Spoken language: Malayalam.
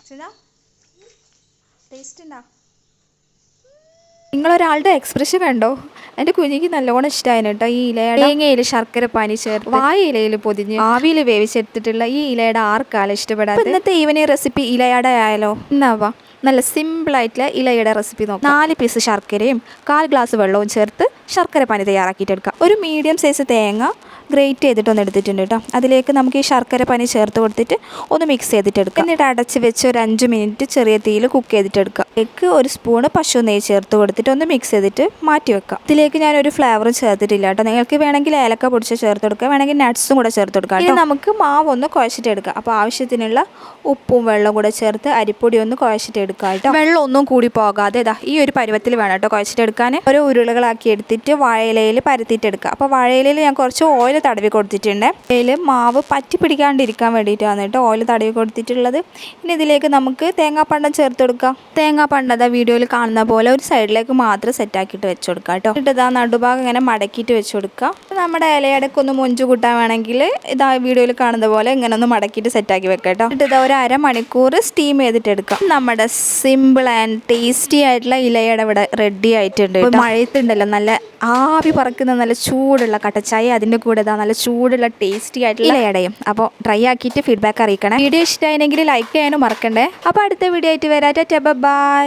സുന ടേസ്റ്റ് ഉണ്ടോ? നിങ്ങളൊരാളുടെ എക്സ്പ്രഷൻ കണ്ടോ? എൻ്റെ കുഞ്ഞിക്ക് നല്ലോണം ഇഷ്ടമായിരുന്നു കേട്ടോ ഈ ഇലയുടെ തേങ്ങയിൽ ശർക്കര പാനി ചേർത്ത് വായ ഇലയിൽ പൊതിഞ്ഞ് ആവിയിൽ വേവിച്ചെടുത്തിട്ടുള്ള ഈ ഇലയുടെ ആർക്കാലം ഇഷ്ടപ്പെടാതെ. ഇന്നത്തെ ഈവനിങ് റെസിപ്പി ഇലയുടെ ആയാലോ? എന്നാവാ നല്ല സിമ്പിളായിട്ടുള്ള ഇലയുടെ റെസിപ്പി നോക്കാം. 4 പീസ് ശർക്കരയും 1/4 ഗ്ലാസ് വെള്ളവും ചേർത്ത് ശർക്കര പാനി തയ്യാറാക്കിയിട്ടെടുക്കാം. ഒരു മീഡിയം സൈസ് തേങ്ങ ഗ്രേറ്റ് ചെയ്തിട്ടൊന്ന് എടുത്തിട്ടുണ്ട് കേട്ടോ. അതിലേക്ക് നമുക്ക് ഈ ശർക്കര പാനി ചേർത്ത് കൊടുത്തിട്ട് ഒന്ന് മിക്സ് ചെയ്തിട്ടെടുക്കാം. എന്നിട്ട് അടച്ച് വെച്ച് ഒരു 5 മിനിറ്റ് ചെറിയ തീയിൽ കുക്ക് ചെയ്തിട്ടെടുക്കാം. ഇതിലേക്ക് 1 സ്പൂണ് പശു നെയ്യ് ചേർത്ത് കൊടുത്തിട്ട് ഒന്ന് മിക്സ് ചെയ്തിട്ട് മാറ്റി വെക്കാം. ഇതിലേക്ക് ഞാനൊരു ഫ്ലേവറും ചേർത്തിട്ടില്ല കേട്ടോ. നിങ്ങൾക്ക് വേണമെങ്കിൽ ഏലക്ക പൊടിച്ച് ചേർത്ത് കൊടുക്കുക, വേണമെങ്കിൽ നട്ട്സും കൂടെ ചേർത്ത് കൊടുക്കാം. ഇനി നമുക്ക് മാവ് ഒന്ന് കുഴച്ചിട്ടെടുക്കാം. അപ്പോൾ ആവശ്യത്തിനുള്ള ഉപ്പും വെള്ളം കൂടെ ചേർത്ത് അരിപ്പൊടി ഒന്ന് കുഴച്ചിട്ടെടുക്കാം കേട്ടോ. വെള്ളം ഒന്നും കൂടി പോകാതെ ഈ ഒരു പരുവത്തിൽ വേണം കേട്ടോ കുഴച്ചിട്ടെടുക്കാൻ. ഓരോ ഉരുളകളാക്കി എടുത്തിട്ട് വാഴയിലയിൽ പരത്തിയിട്ടെടുക്കുക. അപ്പോൾ വാഴയിലയിൽ ഞാൻ കുറച്ച് ഓയിൽ തടവി കൊടുത്തിട്ടുണ്ട്. അതിൽ മാവ് പറ്റി പിടിക്കാണ്ടിരിക്കാൻ വേണ്ടിയിട്ടാണ് കേട്ടോ ഓയിൽ തടവി കൊടുത്തിട്ടുള്ളത്. ഇനി ഇതിലേക്ക് നമുക്ക് തേങ്ങാപ്പണ്ടം ചേർത്ത് കൊടുക്കാം. തേങ്ങാപ്പണ്ടം വീഡിയോയിൽ കാണുന്ന പോലെ ഒരു സൈഡിലേക്ക് മാത്രം സെറ്റാക്കിയിട്ട് വെച്ച് കൊടുക്കാം കേട്ടോ. എന്നിട്ട് നടുഭാഗം ഇങ്ങനെ മടക്കിയിട്ട് വെച്ച് കൊടുക്കുക. നമ്മുടെ ഇലയടക്കം ഒന്ന് മൊഞ്ചു കൂട്ടാൻ വേണമെങ്കിൽ വീഡിയോയിൽ കാണുന്ന പോലെ ഇങ്ങനെ ഒന്ന് മടക്കിയിട്ട് സെറ്റാക്കി വെക്കാം കേട്ടോ. എന്നിട്ട് ഒരു 1/2 മണിക്കൂർ സ്റ്റീം ചെയ്തിട്ട് എടുക്കാം. നമ്മുടെ സിമ്പിൾ ആൻഡ് ടേസ്റ്റി ആയിട്ടുള്ള ഇലയുടെ ഇവിടെ റെഡി ആയിട്ടുണ്ട്. മഴയത്തുണ്ടല്ലോ നല്ല ആവി പറക്കുന്ന നല്ല ചൂടുള്ള കട്ടച്ചായ, അതിൻ്റെ കൂടെ നല്ല ചൂടുള്ള ടേസ്റ്റി ആയിട്ടുള്ള ഇലയടയും. അപ്പോൾ ട്രൈ ആക്കിയിട്ട് ഫീഡ്ബാക്ക് അറിയിക്കണം. വീഡിയോ ഇഷ്ടമായെങ്കിൽ ലൈക്ക് ചെയ്യാനും മറക്കണ്ടേ. അപ്പോൾ അടുത്ത വീഡിയോ ആയിട്ട് വരാം. Tata bye.